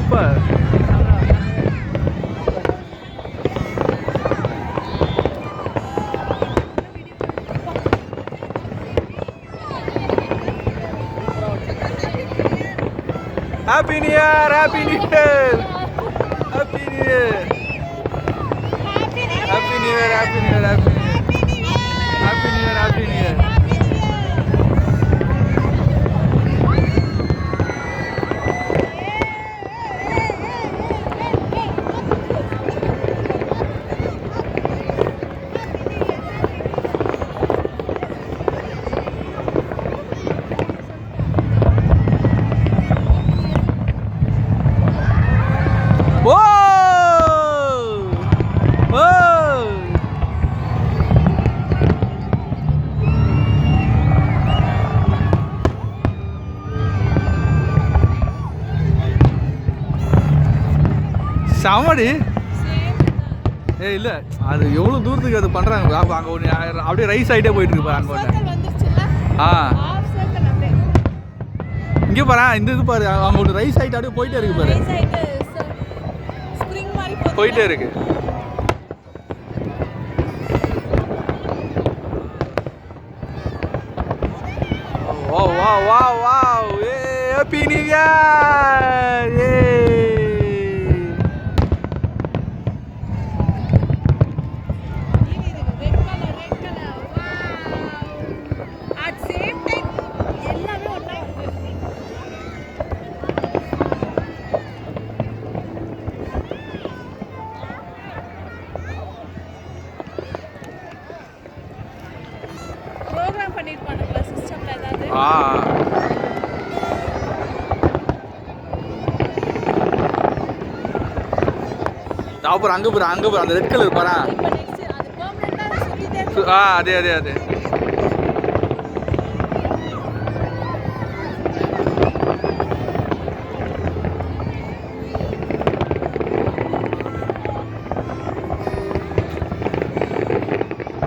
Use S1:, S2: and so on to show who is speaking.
S1: Super. Happy new year, happy new year, happy new year, happy new year, happy new year, happy new year, happy new year, happy new year. சாமடி ஏ இல்லை, அது எவ்வளோ தூரத்துக்கு அது பண்ணுறாங்க. அங்கே ஒன்று அப்படியே ரைஸ் ஆகிட்டே போயிட்டு இருக்கு பாரு. அங்கே ஒன்று இங்கே பாரு, இந்த இது பாரு, அங்கே ஒன்று ரைஸ் ஆகிட்டு அப்படியே போயிட்டே இருக்கு பாரு, போயிட்டே இருக்கு. ஓ வா வா வா, ஏ ஹாப்பி நியூ இயர், ஏ அப்புறம் அங்கே போகிற அந்த ரெட் கலர் பாரு. அதே அதே அதே